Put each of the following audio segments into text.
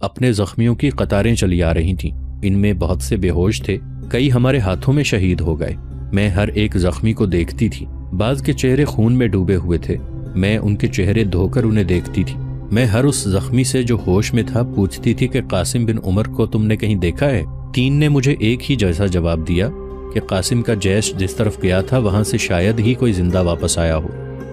اپنے زخمیوں کی قطاریں چلی آ رہی تھیں۔ ان میں بہت سے بے ہوش تھے، کئی ہمارے ہاتھوں میں شہید ہو گئے۔ میں ہر ایک زخمی کو دیکھتی تھی، بعض کے چہرے خون میں ڈوبے ہوئے تھے، میں ان کے چہرے دھو کر انہیں دیکھتی تھی۔ میں ہر اس زخمی سے جو ہوش میں تھا پوچھتی تھی کہ قاسم بن عمر کو تم نے کہیں دیکھا ہے؟ 3 نے مجھے ایک ہی جیسا جواب دیا کہ قاسم کا جیش جس طرف گیا تھا وہاں سے شاید ہی کوئی زندہ واپس آیا ہو۔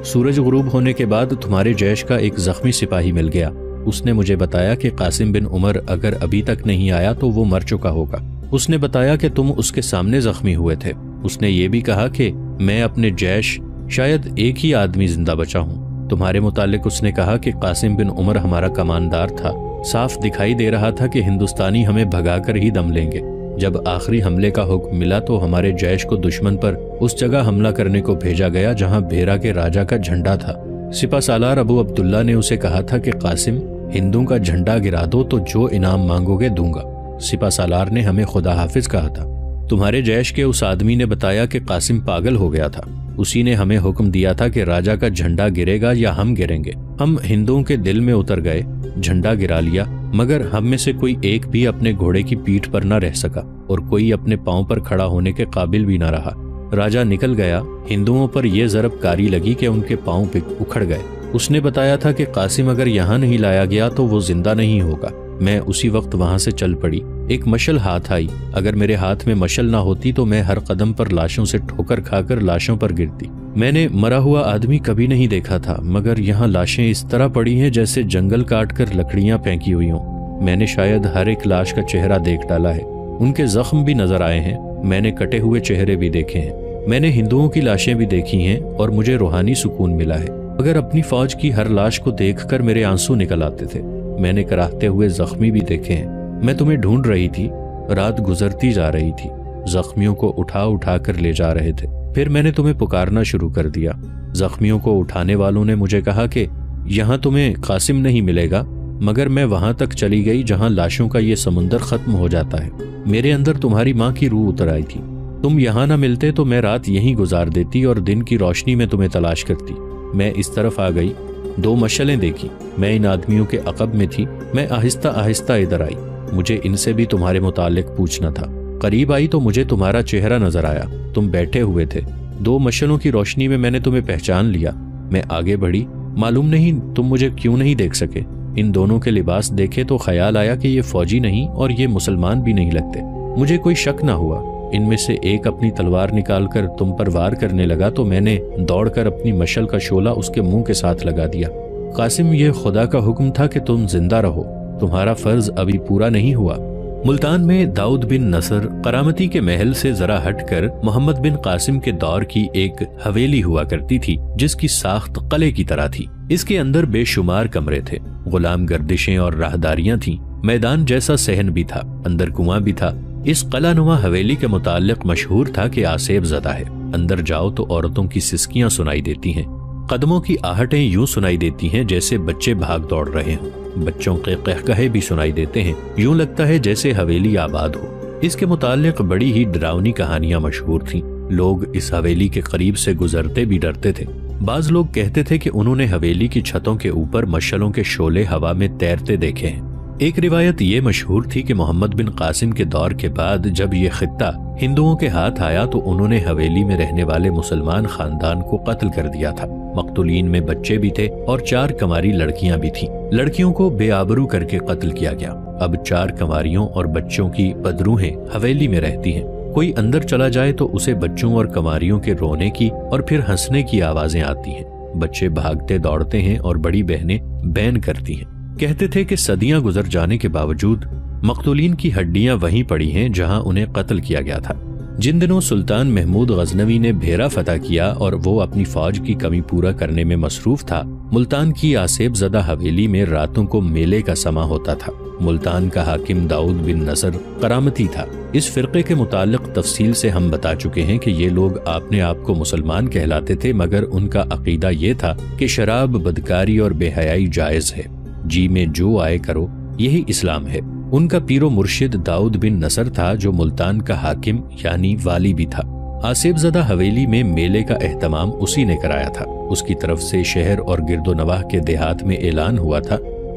سورج غروب ہونے کے بعد تمہارے جیش کا ایک زخمی سپاہی مل گیا، اس نے مجھے بتایا کہ قاسم بن عمر اگر ابھی تک نہیں آیا تو وہ مر چکا ہوگا۔ اس نے بتایا کہ تم اس کے سامنے زخمی ہوئے تھے۔ اس نے یہ بھی کہا کہ میں اپنے جیش شاید ایک ہی آدمی زندہ بچا ہوں۔ تمہارے متعلق اس نے کہا کہ قاسم بن عمر ہمارا کماندار تھا، صاف دکھائی دے رہا تھا کہ ہندوستانی ہمیں بھگا کر ہی دم لیں گے۔ جب آخری حملے کا حکم ملا تو ہمارے جیش کو دشمن پر اس جگہ حملہ کرنے کو بھیجا گیا جہاں بھیرا کے راجا کا جھنڈا تھا۔ سپہ سالار ابو عبداللہ نے اسے کہا تھا کہ قاسم ہندوؤں کا جھنڈا گرا دو تو جو انعام مانگو گے دوں گا۔ سپہ سالار نے ہمیں خدا حافظ کہا تھا۔ تمہارے جیش کے اس آدمی نے بتایا کہ قاسم پاگل ہو گیا تھا، اسی نے ہمیں حکم دیا تھا کہ راجا کا جھنڈا گرے گا یا ہم گریں گے۔ ہم ہندوؤں کے دل میں اتر گئے، جھنڈا گرا لیا، مگر ہم میں سے کوئی ایک بھی اپنے گھوڑے کی پیٹھ پر نہ رہ سکا اور کوئی اپنے پاؤں پر کھڑا ہونے کے قابل بھی نہ رہا۔ راجا نکل گیا، ہندوؤں پر یہ ضرب کاری لگی کہ ان کے پاؤں اکھڑ گئے۔ اس نے بتایا تھا کہ قاسم اگر یہاں نہیں لایا گیا تو وہ زندہ نہیں ہوگا۔ میں اسی وقت وہاں سے چل پڑی۔ ایک مشل ہاتھ آئی، اگر میرے ہاتھ میں مشل نہ ہوتی تو میں ہر قدم پر لاشوں سے ٹھوکر کھا کر لاشوں پر گرتی۔ میں نے مرا ہوا آدمی کبھی نہیں دیکھا تھا، مگر یہاں لاشیں اس طرح پڑی ہیں جیسے جنگل کاٹ کر لکڑیاں پھینکی ہوئی ہوں۔ میں نے شاید ہر ایک لاش کا چہرہ دیکھ ڈالا ہے، ان کے زخم بھی نظر آئے ہیں، میں نے کٹے ہوئے چہرے بھی دیکھے ہیں، میں نے ہندوؤں کی لاشیں بھی دیکھی ہیں اور مجھے روحانی سکون ملا ہے۔ مگر اپنی فوج کی ہر لاش کو دیکھ کر میرے آنسو نکل آتے تھے۔ میں نے کراہتے ہوئے زخمی بھی دیکھے ہیں۔ میں تمہیں ڈھونڈ رہی تھی، رات گزرتی جا رہی تھی، زخمیوں کو اٹھا اٹھا کر لے جا رہے تھے۔ پھر میں نے تمہیں پکارنا شروع کر دیا۔ زخمیوں کو اٹھانے والوں نے مجھے کہا کہ یہاں تمہیں قاسم نہیں ملے گا، مگر میں وہاں تک چلی گئی جہاں لاشوں کا یہ سمندر ختم ہو جاتا ہے۔ میرے اندر تمہاری ماں کی روح اتر آئی تھی۔ تم یہاں نہ ملتے تو میں رات یہیں گزار دیتی اور دن کی روشنی میں تمہیں تلاش کرتی۔ میں اس طرف آ گئی، 2 مشلیں دیکھی، میں ان آدمیوں کے عقب میں تھی۔ میں آہستہ آہستہ ادھر آئی، مجھے ان سے بھی تمہارے متعلق پوچھنا تھا۔ قریب آئی تو مجھے تمہارا چہرہ نظر آیا، تم بیٹھے ہوئے تھے۔ 2 مشلوں کی روشنی میں میں نے تمہیں پہچان لیا۔ میں آگے بڑھی، معلوم نہیں تم مجھے کیوں نہیں دیکھ سکے۔ ان دونوں کے لباس دیکھے تو خیال آیا کہ یہ فوجی نہیں اور یہ مسلمان بھی نہیں لگتے۔ مجھے کوئی شک نہ ہوا۔ ان میں سے ایک اپنی تلوار نکال کر تم پر وار کرنے لگا تو میں نے دوڑ کر اپنی مشل کا شعلہ اس کے منہ کے ساتھ لگا دیا۔ قاسم، یہ خدا کا حکم تھا کہ تم زندہ رہو، تمہارا فرض ابھی پورا نہیں ہوا۔ ملتان میں داؤد بن نصر کرامتی کے محل سے ذرا ہٹ کر محمد بن قاسم کے دور کی ایک حویلی ہوا کرتی تھی جس کی ساخت قلعے کی طرح تھی۔ اس کے اندر بے شمار کمرے تھے، غلام گردشیں اور راہداریاں تھیں، میدان جیسا صحن بھی تھا، اندر کنواں بھی تھا۔ اس قلعہ نما حویلی کے متعلق مشہور تھا کہ آسیب زدہ ہے۔ اندر جاؤ تو عورتوں کی سسکیاں سنائی دیتی ہیں، قدموں کی آہٹیں یوں سنائی دیتی ہیں جیسے بچے بھاگ دوڑ رہے ہوں، بچوں کے قہقہے بھی سنائی دیتے ہیں، یوں لگتا ہے جیسے حویلی آباد ہو۔ اس کے متعلق بڑی ہی ڈراؤنی کہانیاں مشہور تھیں، لوگ اس حویلی کے قریب سے گزرتے بھی ڈرتے تھے۔ بعض لوگ کہتے تھے کہ انہوں نے حویلی کی چھتوں کے اوپر مشلوں کے شعلے ہوا میں تیرتے دیکھے ہیں۔ ایک روایت یہ مشہور تھی کہ محمد بن قاسم کے دور کے بعد جب یہ خطہ ہندوؤں کے ہاتھ آیا تو انہوں نے حویلی میں رہنے والے مسلمان خاندان کو قتل کر دیا تھا۔ مقتولین میں بچے بھی تھے اور 4 کنواری لڑکیاں بھی تھیں۔ لڑکیوں کو بے آبرو کر کے قتل کیا گیا۔ اب 4 کنواریوں اور بچوں کی بدروہیں حویلی میں رہتی ہیں۔ کوئی اندر چلا جائے تو اسے بچوں اور کنواریوں کے رونے کی اور پھر ہنسنے کی آوازیں آتی ہیں۔ بچے بھاگتے دوڑتے ہیں اور بڑی بہنیں بین کرتی ہیں۔ کہتے تھے کہ صدیاں گزر جانے کے باوجود مقتولین کی ہڈیاں وہیں پڑی ہیں جہاں انہیں قتل کیا گیا تھا۔ جن دنوں سلطان محمود غزنوی نے بھیرا فتح کیا اور وہ اپنی فوج کی کمی پورا کرنے میں مصروف تھا، ملتان کی آسیب زدہ حویلی میں راتوں کو میلے کا سما ہوتا تھا۔ ملتان کا حاکم داؤد بن نصر کرامتی تھا۔ اس فرقے کے متعلق تفصیل سے ہم بتا چکے ہیں کہ یہ لوگ اپنے آپ کو مسلمان کہلاتے تھے، مگر ان کا عقیدہ یہ تھا کہ شراب، بدکاری اور بے حیائی جائز ہے، جی میں جو آئے کرو، یہی اسلام ہے۔ ان کا پیر و مرشد داؤد بن نصر تھا جو ملتان کا حاکم یعنی والی بھی تھا۔ آسیب زدہ حویلی میں میلے کا اہتمام اسی نے کرایا تھا۔ اس کی طرف سے شہر اور گرد و نواح کے دیہات میں اعلان ہوا تھا،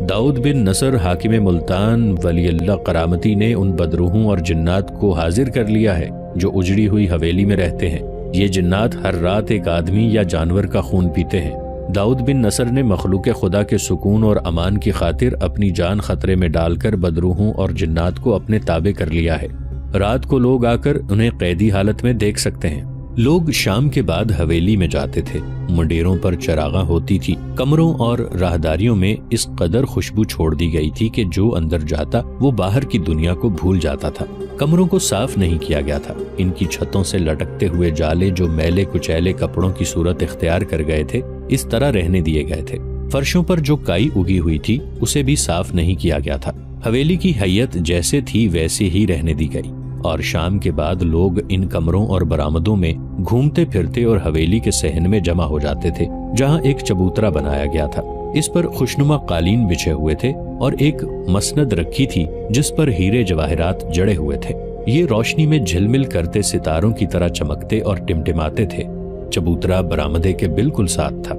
داؤد بن نصر حاکم ملتان ولی اللہ کرامتی نے ان بدروحوں اور جنات کو حاضر کر لیا ہے جو اجڑی ہوئی حویلی میں رہتے ہیں۔ یہ جنات ہر رات ایک آدمی یا جانور کا خون پیتے ہیں۔ داؤد بن نصر نے مخلوق خدا کے سکون اور امان کی خاطر اپنی جان خطرے میں ڈال کر بدروحوں اور جنات کو اپنے تابع کر لیا ہے۔ رات کو لوگ آ کر انہیں قیدی حالت میں دیکھ سکتے ہیں۔ لوگ شام کے بعد حویلی میں جاتے تھے۔ منڈیروں پر چراغاں ہوتی تھی۔ کمروں اور راہداریوں میں اس قدر خوشبو چھوڑ دی گئی تھی کہ جو اندر جاتا وہ باہر کی دنیا کو بھول جاتا تھا۔ کمروں کو صاف نہیں کیا گیا تھا۔ ان کی چھتوں سے لٹکتے ہوئے جالے جو میلے کچیلے کپڑوں کی صورت اختیار کر گئے تھے اس طرح رہنے دیے گئے تھے۔ فرشوں پر جو کائی اگی ہوئی تھی اسے بھی صاف نہیں کیا گیا تھا۔ حویلی کی حیت جیسے تھی ویسے ہی رہنے دی گئی، اور شام کے بعد لوگ ان کمروں اور برآمدوں میں گھومتے پھرتے اور حویلی کے صحن میں جمع ہو جاتے تھے جہاں ایک چبوترا بنایا گیا تھا۔ اس پر خوشنما قالین بچھے ہوئے تھے اور ایک مسند رکھی تھی جس پر ہیرے جواہرات جڑے ہوئے تھے۔ یہ روشنی میں جھلمل کرتے ستاروں کی طرح چمکتے اور ٹمٹماتے تھے۔ چبوترا برآمدے کے بالکل ساتھ تھا۔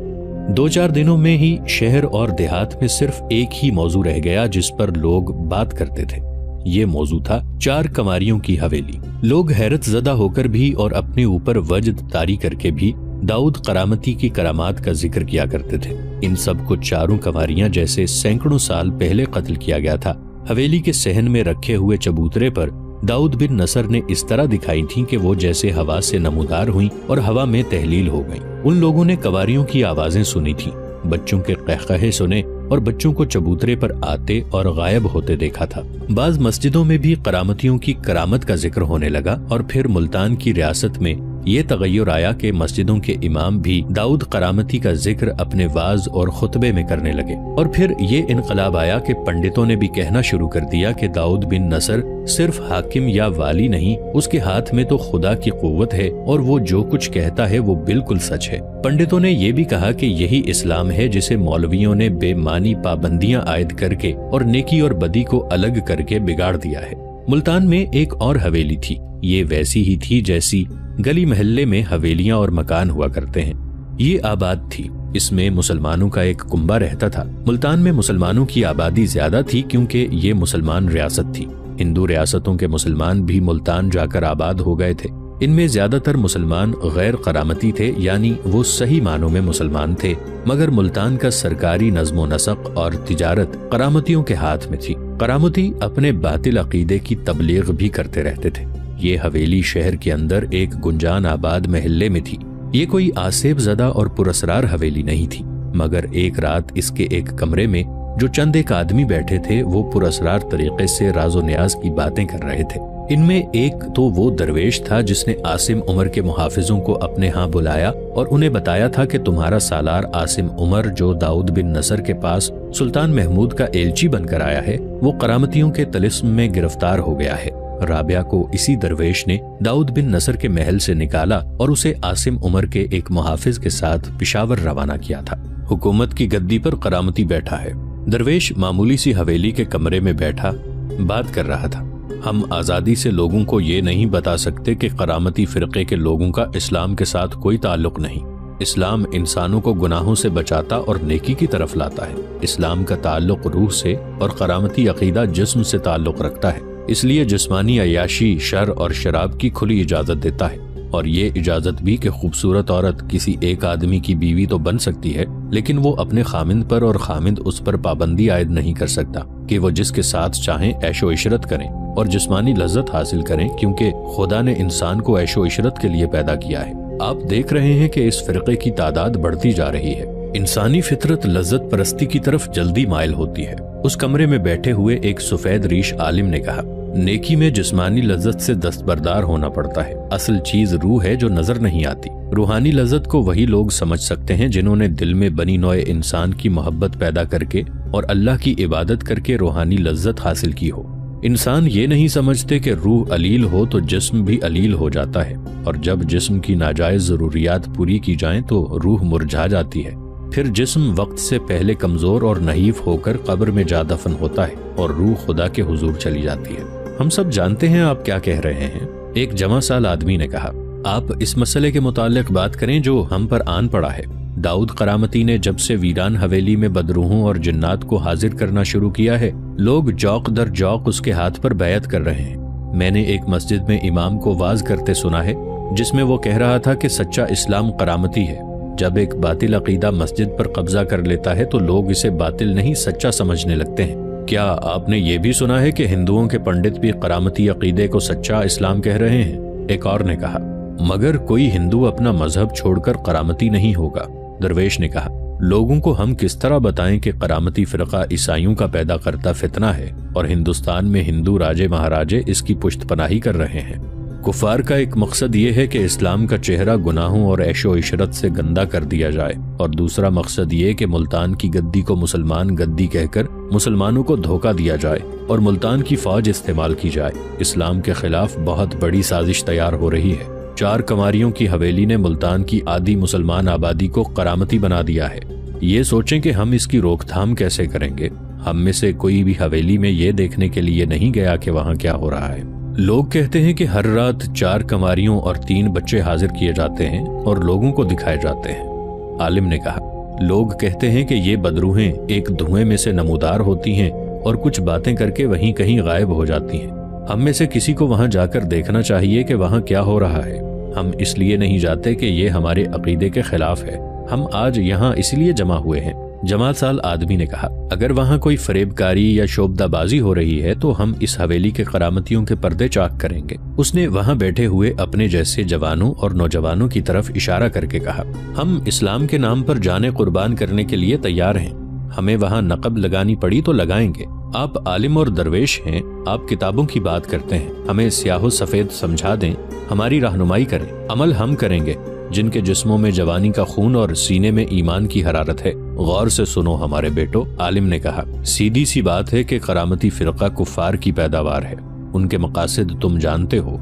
2-4 دنوں میں ہی شہر اور دیہات میں صرف ایک ہی موضوع رہ گیا جس پر لوگ بات کرتے تھے۔ یہ موضوع تھا 4 کماریوں کی حویلی۔ لوگ حیرت زدہ ہو کر بھی اور اپنے اوپر وجد طاری کر کے بھی داؤد کرامتی کی کرامات کا ذکر کیا کرتے تھے۔ ان سب کو 4 کماریاں جیسے سینکڑوں سال پہلے قتل کیا گیا تھا۔ حویلی کے صحن میں رکھے ہوئے چبوترے پر داؤد بن نصر نے اس طرح دکھائی تھیں کہ وہ جیسے ہوا سے نمودار ہوئیں اور ہوا میں تحلیل ہو گئیں۔ ان لوگوں نے قواریوں کی آوازیں سنی تھیں، بچوں کے قہقہے سنے اور بچوں کو چبوترے پر آتے اور غائب ہوتے دیکھا تھا۔ بعض مسجدوں میں بھی کرامتیوں کی کرامت کا ذکر ہونے لگا، اور پھر ملتان کی ریاست میں یہ تغیر آیا کہ مسجدوں کے امام بھی داؤد کرامتی کا ذکر اپنے واعظ اور خطبے میں کرنے لگے۔ اور پھر یہ انقلاب آیا کہ پنڈتوں نے بھی کہنا شروع کر دیا کہ داؤد بن نصر صرف حاکم یا والی نہیں، اس کے ہاتھ میں تو خدا کی قوت ہے اور وہ جو کچھ کہتا ہے وہ بالکل سچ ہے۔ پنڈتوں نے یہ بھی کہا کہ یہی اسلام ہے جسے مولویوں نے بے معنی پابندیاں عائد کر کے اور نیکی اور بدی کو الگ کر کے بگاڑ دیا ہے۔ ملتان میں ایک اور حویلی تھی۔ یہ ویسی ہی تھی جیسی گلی محلے میں حویلیاں اور مکان ہوا کرتے ہیں۔ یہ آباد تھی۔ اس میں مسلمانوں کا ایک کنبہ رہتا تھا۔ ملتان میں مسلمانوں کی آبادی زیادہ تھی کیونکہ یہ مسلمان ریاست تھی۔ ہندو ریاستوں کے مسلمان بھی ملتان جا کر آباد ہو گئے تھے۔ ان میں زیادہ تر مسلمان غیر کرامتی تھے، یعنی وہ صحیح معنوں میں مسلمان تھے، مگر ملتان کا سرکاری نظم و نسق اور تجارت کرامتیوں کے ہاتھ میں تھی۔ کرامتی اپنے باطل عقیدے کی تبلیغ بھی کرتے رہتے تھے۔ یہ حویلی شہر کے اندر ایک گنجان آباد محلے میں تھی۔ یہ کوئی آسیب زدہ اور پراسرار حویلی نہیں تھی، مگر ایک رات اس کے ایک کمرے میں جو چند ایک آدمی بیٹھے تھے وہ پراسرار طریقے سے راز و نیاز کی باتیں کر رہے تھے۔ ان میں ایک تو وہ درویش تھا جس نے عاصم عمر کے محافظوں کو اپنے ہاں بلایا اور انہیں بتایا تھا کہ تمہارا سالار عاصم عمر جو داؤد بن نصر کے پاس سلطان محمود کا ایلچی بن کر آیا ہے، وہ کرامتیوں کے طلسم میں گرفتار ہو گیا ہے۔ رابعہ کو اسی درویش نے داؤد بن نصر کے محل سے نکالا اور اسے عاصم عمر کے ایک محافظ کے ساتھ پشاور روانہ کیا تھا۔ حکومت کی گدی پر کرامتی بیٹھا ہے۔ درویش معمولی سی حویلی کے کمرے میں بیٹھا بات کر رہا تھا۔ ہم آزادی سے لوگوں کو یہ نہیں بتا سکتے کہ کرامتی فرقے کے لوگوں کا اسلام کے ساتھ کوئی تعلق نہیں۔ اسلام انسانوں کو گناہوں سے بچاتا اور نیکی کی طرف لاتا ہے۔ اسلام کا تعلق روح سے اور کرامتی عقیدہ جسم سے تعلق رکھتا ہے، اس لیے جسمانی عیاشی، شر اور شراب کی کھلی اجازت دیتا ہے، اور یہ اجازت بھی کہ خوبصورت عورت کسی ایک آدمی کی بیوی تو بن سکتی ہے، لیکن وہ اپنے خامند پر اور خامند اس پر پابندی عائد نہیں کر سکتا کہ وہ جس کے ساتھ چاہیں عیش و عشرت کریں اور جسمانی لذت حاصل کریں، کیونکہ خدا نے انسان کو عیش و عشرت کے لیے پیدا کیا ہے۔ آپ دیکھ رہے ہیں کہ اس فرقے کی تعداد بڑھتی جا رہی ہے۔ انسانی فطرت لذت پرستی کی طرف جلدی مائل ہوتی ہے۔ اس کمرے میں بیٹھے ہوئے ایک سفید ریش عالم نے کہا، نیکی میں جسمانی لذت سے دستبردار ہونا پڑتا ہے۔ اصل چیز روح ہے جو نظر نہیں آتی۔ روحانی لذت کو وہی لوگ سمجھ سکتے ہیں جنہوں نے دل میں بنی نوع انسان کی محبت پیدا کر کے اور اللہ کی عبادت کر کے روحانی لذت حاصل کی ہو۔ انسان یہ نہیں سمجھتے کہ روح علیل ہو تو جسم بھی علیل ہو جاتا ہے، اور جب جسم کی ناجائز ضروریات پوری کی جائیں تو روح مرجھا جاتی ہے۔ پھر جسم وقت سے پہلے کمزور اور نحیف ہو کر قبر میں جا دفن ہوتا ہے اور روح خدا کے حضور چلی جاتی ہے۔ ہم سب جانتے ہیں آپ کیا کہہ رہے ہیں، ایک جوان سال آدمی نے کہا۔ آپ اس مسئلے کے متعلق بات کریں جو ہم پر آن پڑا ہے۔ दाऊद करामती ने जब से वीरान हवेली में बदरूहों और जिन्नात को हाजिर करना शुरू किया है, लोग जौक दर जौक उसके हाथ पर बैत कर रहे हैं। मैंने एक मस्जिद में इमाम को वाज करते सुना है जिसमें वो कह रहा था कि सच्चा इस्लाम करामती है। जब एक बातिल अकीदा मस्जिद पर कब्जा कर लेता है तो लोग इसे बातिल नहीं सच्चा समझने लगते हैं। क्या आपने ये भी सुना है कि हिंदुओं के पंडित भी करामती अकीदे को सच्चा इस्लाम कह रहे हैं? एक और ने कहा, मगर कोई हिंदू अपना मजहब छोड़कर करामती नहीं होगा। दरवेश ने कहा, लोगों को हम किस तरह बताएं कि करामती फिरका ईसाइयों का पैदा करता फितना है और हिंदुस्तान में हिंदू राजे महाराजे इसकी पुश्तपनाही कर रहे हैं। कुफार का एक मकसद ये है कि इस्लाम का चेहरा गुनाहों और ऐशो इशरत से गंदा कर दिया जाए, और दूसरा मकसद ये कि मुल्तान की गद्दी को मुसलमान गद्दी कहकर मुसलमानों को धोखा दिया जाए और मुल्तान की फौज इस्तेमाल की जाए। इस्लाम के खिलाफ बहुत बड़ी साजिश तैयार हो रही है। 4 कंवारियों की हवेली ने मुल्तान की आधी मुसलमान आबादी को करामती बना दिया है। ये सोचें कि हम इसकी रोकथाम कैसे करेंगे। हम में से कोई भी हवेली में ये देखने के लिए नहीं गया कि वहाँ क्या हो रहा है। लोग कहते हैं कि हर रात 4 कंवारियों और 3 बच्चे हाजिर किए जाते हैं और लोगों को दिखाए जाते हैं। आलिम ने कहा, लोग कहते हैं कि ये बदरूहें एक धुएं में से नमूदार होती हैं और कुछ बातें करके वहीं कहीं गायब हो जाती हैं। हम में से किसी को वहां जाकर देखना चाहिए कि वहां क्या हो रहा है। हम इसलिए नहीं जाते कि ये हमारे अकीदे के खिलाफ है। हम आज यहाँ इसलिए जमा हुए हैं। जमात साल आदमी ने कहा, अगर वहाँ कोई फरेबकारी या शोबदाबाजी हो रही है तो हम इस हवेली के करामतियों के पर्दे चाक करेंगे। उसने वहाँ बैठे हुए अपने जैसे जवानों और नौजवानों की तरफ इशारा करके कहा, हम इस्लाम के नाम पर जाने कुर्बान करने के लिए तैयार हैं। हमें वहाँ नकब लगानी पड़ी तो लगाएंगे। आप आलिम और दरवेश हैं, आप किताबों की बात करते हैं। हमें स्याहो सफेद समझा दें, हमारी रहनुमाई करें। अमल हम करेंगे। जिनके जिस्मों में जवानी का खून और सीने में ईमान की हरारत है, गौर से सुनो हमारे बेटो। आलिम ने कहा, सीधी सी बात है कि करामती फिरका कुफार की पैदावार है। उनके मकासद तुम जानते हो।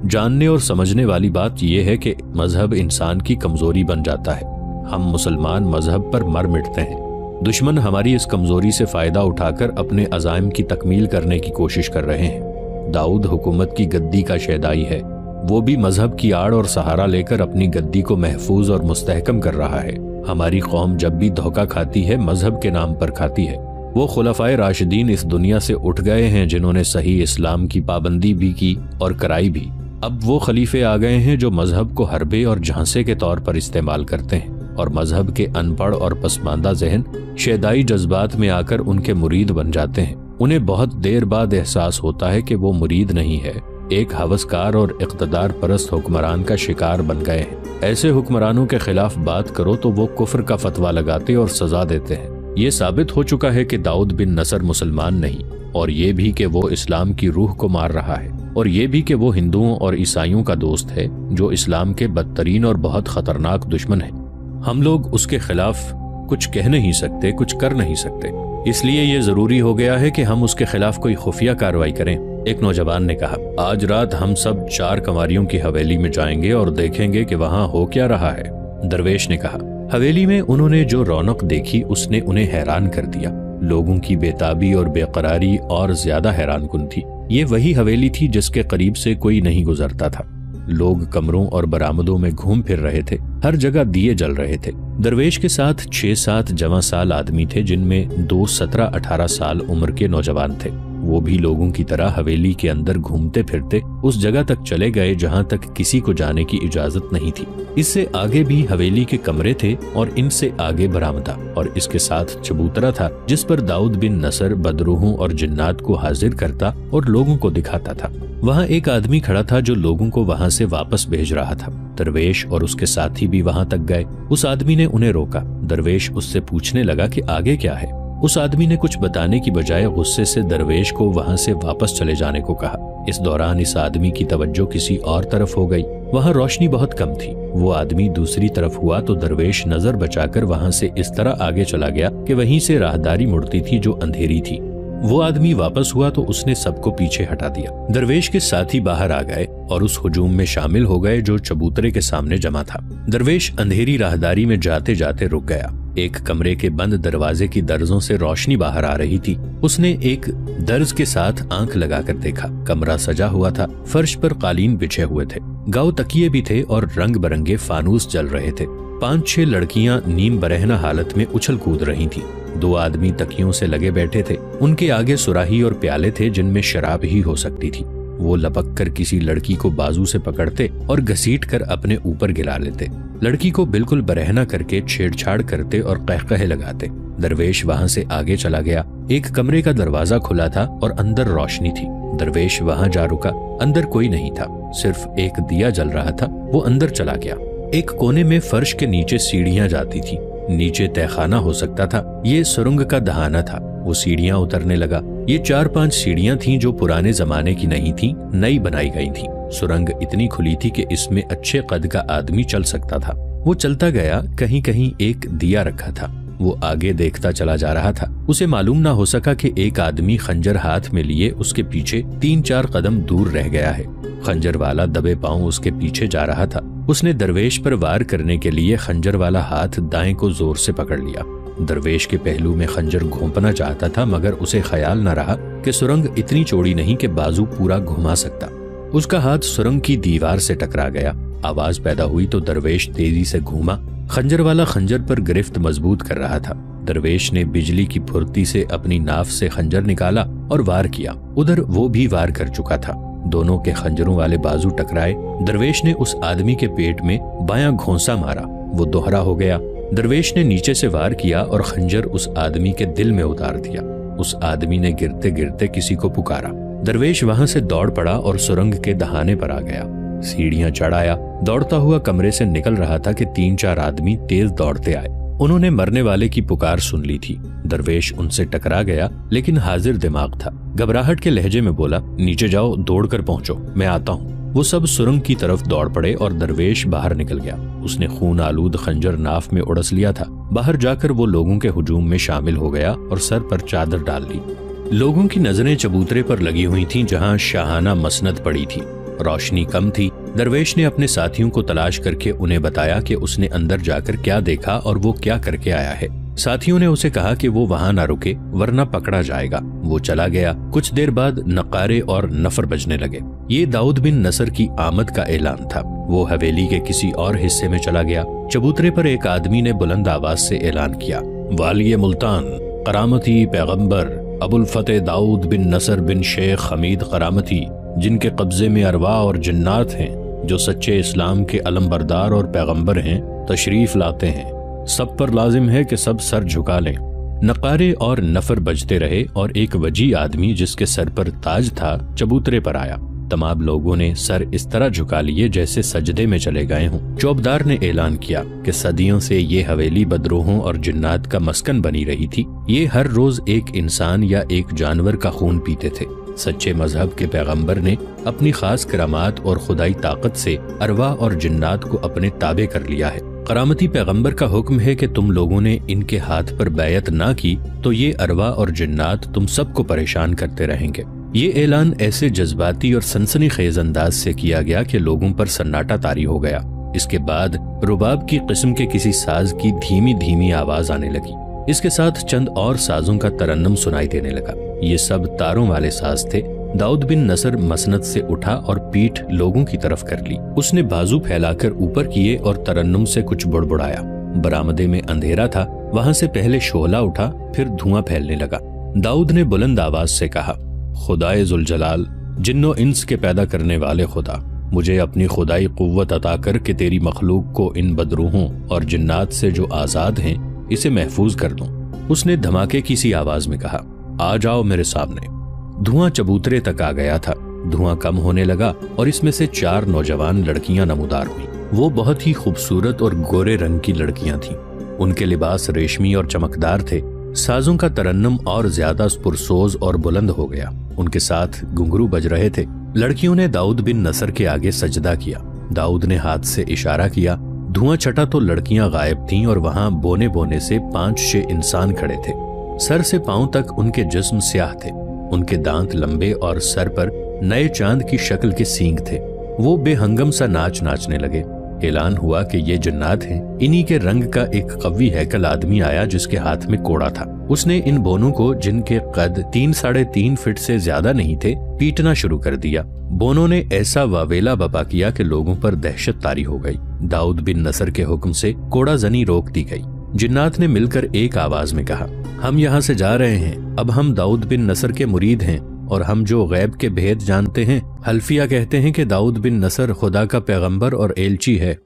जानने और समझने वाली बात यह है कि मजहब इंसान की कमजोरी बन जाता है। हम मुसलमान मजहब पर मर मिटते हैं। दुश्मन हमारी इस कमजोरी से फायदा उठाकर अपने अज़ाइम की तकमील करने की कोशिश कर रहे हैं। दाऊद हुकूमत की गद्दी का शैदाई है। वो भी मजहब की आड़ और सहारा लेकर अपनी गद्दी को महफूज और मुस्तहकम कर रहा है। हमारी कौम जब भी धोखा खाती है मजहब के नाम पर खाती है। वो खुलफाए राशिदीन इस दुनिया से उठ गए हैं जिन्होंने सही इस्लाम की पाबंदी भी की और कराई भी। अब वो खलीफे आ गए हैं जो मजहब को हरबे और झांसे के तौर पर इस्तेमाल करते हैं, और मजहब के अनपढ़ और पसमानदा जहन शैदाई जज्बात में आकर उनके मुरीद बन जाते हैं। उन्हें बहुत देर बाद एहसास होता है कि वो मुरीद नहीं है, एक हवसकार और इक़्तिदार परस्त हुक्मरान का शिकार बन गए हैं। ऐसे हुक्मरानों के खिलाफ बात करो तो वो कुफ्र का फतवा लगाते और सजा देते हैं। ये साबित हो चुका है कि दाऊद बिन नसर मुसलमान नहीं, और ये भी कि वो इस्लाम की रूह को मार रहा है, और ये भी कि वो हिंदुओं और ईसाइयों का दोस्त है जो इस्लाम के बदतरीन और बहुत खतरनाक दुश्मन है। हम लोग उसके खिलाफ कुछ कह नहीं सकते, कुछ कर नहीं सकते। इसलिए ये जरूरी हो गया है कि हम उसके खिलाफ कोई खुफिया कार्रवाई करें। एक नौजवान ने कहा, आज रात हम सब 4 कंवारियों की हवेली में जाएंगे और देखेंगे कि वहाँ हो क्या रहा है। दरवेश ने कहा, हवेली में उन्होंने जो रौनक देखी उसने उन्हें हैरान कर दिया। लोगों की बेताबी और बेकरारी और ज्यादा हैरानकुन थी। ये वही हवेली थी जिसके करीब से कोई नहीं गुजरता था। लोग कमरों और बरामदों में घूम फिर रहे थे। हर जगह दिए जल रहे थे। दरवेश के साथ 6-7 जवां साल आदमी थे, जिनमें 2 17-18 साल उम्र के नौजवान थे। वो भी लोगों की तरह हवेली के अंदर घूमते फिरते उस जगह तक चले गए जहां तक किसी को जाने की इजाजत नहीं थी। इससे आगे भी हवेली के कमरे थे और इनसे आगे बरामदा, और इसके साथ चबूतरा था जिस पर दाऊद बिन नसर बदरूहों और जिन्नात को हाजिर करता और लोगों को दिखाता था। वहाँ एक आदमी खड़ा था जो लोगों को वहाँ से वापस भेज रहा था। दरवेश और उसके साथी भी वहाँ तक गए। उस आदमी ने उन्हें रोका। दरवेश उससे पूछने लगा कि आगे क्या है। उस आदमी ने कुछ बताने की बजाय गुस्से से दरवेश को वहाँ से वापस चले जाने को कहा। इस दौरान इस आदमी की तवज्जो किसी और तरफ हो गई। वहाँ रोशनी बहुत कम थी। वो आदमी दूसरी तरफ हुआ तो दरवेश नजर बचाकर वहाँ से इस तरह आगे चला गया कि वहीं से राहदारी मुड़ती थी जो अंधेरी थी। वो आदमी वापस हुआ तो उसने सबको पीछे हटा दिया। दरवेश के साथी बाहर आ गए और उस हुजूम में शामिल हो गए जो चबूतरे के सामने जमा था। दरवेश अंधेरी राहदारी में जाते जाते रुक गया। एक कमरे के बंद दरवाजे की दर्जों से रोशनी बाहर आ रही थी। उसने एक दर्ज के साथ आंख लगाकर देखा। कमरा सजा हुआ था। फर्श पर कालीन बिछे हुए थे। गाँव तकिए भी थे और रंग बिरंगे फानूस जल रहे थे। 5-6 लड़कियां नीम बरहना हालत में उछल कूद रही थीं। 2 आदमी तकियों से लगे बैठे थे। उनके आगे सुराही और प्याले थे जिनमें शराब ही हो सकती थी। वो लपक कर किसी लड़की को बाजू से पकड़ते और घसीट कर अपने ऊपर गिरा लेते। लड़की को बिल्कुल बरहना करके छेड़छाड़ करते और कहकहे लगाते। दरवेश वहां से आगे चला गया। एक कमरे का दरवाजा खुला था और अंदर रोशनी थी। दरवेश वहां जा रुका। अंदर कोई नहीं था, सिर्फ एक दिया जल रहा था। वो अंदर चला गया। एक कोने में फर्श के नीचे सीढ़ियां जाती थी। नीचे तहखाना हो सकता था, ये सुरंग का दहाना था। वो सीढ़ियां उतरने लगा। ये 4-5 सीढ़ियां थीं जो पुराने जमाने की नहीं थीं, नई बनाई गई थीं। सुरंग इतनी खुली थी कि इसमें अच्छे कद का आदमी चल सकता था। वो चलता गया। कहीं कहीं एक दिया रखा था। वो आगे देखता चला जा रहा था। उसे मालूम ना हो सका कि एक आदमी खंजर हाथ में लिए उसके पीछे 3-4 कदम दूर रह गया है। खंजर वाला दबे पांव उसके पीछे जा रहा था। उसने दरवेश पर वार करने के लिए खंजर वाला हाथ दाएं को जोर से पकड़ लिया। दरवेश के पहलू में खंजर घोंपना चाहता था, मगर उसे ख्याल न रहा कि सुरंग इतनी चौड़ी नहीं कि बाजू पूरा घुमा सकता। उसका हाथ सुरंग की दीवार से टकरा गया। आवाज पैदा हुई तो दरवेश तेजी से घूमा। खंजर वाला खंजर पर गिरफ्त मजबूत कर रहा था। दरवेश ने बिजली की फुर्ती से अपनी नाफ से खंजर निकाला और वार किया। उधर वो भी वार कर चुका था। दोनों के खंजरों वाले बाजू टकराए। दरवेश ने उस आदमी के पेट में बायां घोंसा मारा। वो दोहरा हो गया। दरवेश ने नीचे से वार किया और खंजर उस आदमी के दिल में उतार दिया। उस आदमी ने गिरते गिरते किसी को पुकारा। दरवेश वहां से दौड़ पड़ा और सुरंग के दहाने पर आ गया। सीढ़ियां चढ़ आया। दौड़ता हुआ कमरे से निकल रहा था कि 3-4 आदमी तेज दौड़ते आए। उन्होंने मरने वाले की पुकार सुन ली थी। दरवेश उनसे टकरा गया, लेकिन हाजिर दिमाग था। घबराहट के लहजे में बोला, नीचे जाओ, दौड़कर पहुंचो, मैं आता हूँ। वो सब सुरंग की तरफ दौड़ पड़े और दरवेश बाहर निकल गया। उसने खून आलूद खंजर नाफ में उड़स लिया था। बाहर जाकर वो लोगों के हुजूम में शामिल हो गया और सर पर चादर डाल ली। लोगों की नजरें चबूतरे पर लगी हुई थीं, जहां शाहाना मसनद पड़ी थी। रोशनी कम थी। दरवेश ने अपने साथियों को तलाश करके उन्हें बताया कि उसने अंदर जाकर क्या देखा और वो क्या करके आया है। साथियों ने उसे कहा कि वो वहां ना रुके वरना पकड़ा जाएगा। वो चला गया। कुछ देर बाद नकारे और नफर बजने लगे। ये दाऊद बिन नसर की आमद का ऐलान था। वो हवेली के किसी और हिस्से में चला गया। चबूतरे पर एक आदमी ने बुलंद आवाज से ऐलान किया, वाली मुल्तान करामती पैगंबर अबुल फतेह दाऊद बिन नसर बिन शेख हमीद करामती, जिनके कब्जे में अरवा और जिन्नात हैं, जो सच्चे इस्लाम के अलमबरदार और पैगंबर हैं, तशरीफ लाते हैं। सब पर लाजिम है कि सब सर झुका लें। नकारे और नफर बजते रहे और एक वजी आदमी जिसके सर पर ताज था चबूतरे पर आया। तमाम लोगों ने सर इस तरह झुका लिए जैसे सजदे में चले गए हों। चौबदार ने ऐलान किया कि सदियों से ये हवेली बदरूहों और जिन्नात का मस्कन बनी रही थी। ये हर रोज एक इंसान या एक जानवर का खून पीते थे। सच्चे मजहब के पैगंबर ने अपनी खास करामात और खुदाई ताकत से अरवा और जिन्नात को अपने ताबे कर लिया है। करामती पैगंबर का हुक्म है कि तुम लोगों ने इनके हाथ पर बैयत ना की तो ये अरवा और जिन्नात तुम सबको परेशान करते रहेंगे। ये ऐलान ऐसे जज्बाती और सनसनीखेज अंदाज से किया गया कि लोगों पर सन्नाटा तारी हो गया। इसके बाद रुबाब की किस्म के किसी साज की धीमी धीमी आवाज आने लगी। इसके साथ चंद और साजों का तरन्नुम सुनाई देने लगा। ये सब तारों वाले साज थे। दाऊद बिन नसर मसनद से उठा और पीठ लोगों की तरफ कर ली। उसने बाजू फैलाकर ऊपर किए और तरन्नुम से कुछ बुड़बुड़ाया। बरामदे में अंधेरा था। वहां से पहले शोला उठा, फिर धुआं फैलने लगा। दाऊद ने बुलंद आवाज से कहा, खुदाए जुल जलाल, जिन्नो इंस के पैदा करने वाले खुदा, मुझे अपनी खुदाई कुव्वत अता कर के तेरी मखलूक को इन बदरूहों और जिन्नात से जो आजाद हैं इसे महफूज कर दूं। उसने धमाके की सी आवाज में कहा, आ जाओ मेरे सामने। धुआं चबूतरे तक आ गया था। धुआं कम होने लगा और इसमें से 4 नौजवान लड़कियां नमूदार हुई। वो बहुत ही खूबसूरत और गोरे रंग की लड़कियां थीं। उनके लिबास रेशमी और चमकदार थे। साजों का तरन्नुम और ज्यादा पुरसोज और बुलंद हो गया। उनके साथ घुंघरू बज रहे थे। लड़कियों ने दाऊद बिन नसर के आगे सजदा किया। दाऊद ने हाथ से इशारा किया। धुआं छटा तो लड़कियां गायब थीं और वहां बोने बोने से 5-6 इंसान खड़े थे। सर से पांव तक उनके जिस्म स्याह थे। उनके दांत लंबे और सर पर नए चांद की शक्ल के सींग थे। वो बेहंगम सा नाच नाचने लगे। ऐलान हुआ कि ये जिन्नात हैं। इन्हीं के रंग का एक कवी हैकल आदमी आया जिसके हाथ में कोड़ा था। उसने इन बोनों को, जिनके कद 3-3.5 फीट से ज्यादा नहीं थे, पीटना शुरू कर दिया। बोनों ने ऐसा वावेला बपा किया कि लोगों पर दहशत तारी हो गई। दाऊद बिन नसर के हुक्म से कोड़ाजनी रोक दी गई। जिन्नात ने मिलकर एक आवाज में कहा, हम यहाँ से जा रहे हैं। अब हम दाऊद बिन नसर के मुरीद हैं और हम जो गैब के भेद जानते हैं। हल्फिया कहते हैं कि दाऊद बिन नसर खुदा का पैगंबर और एलची है।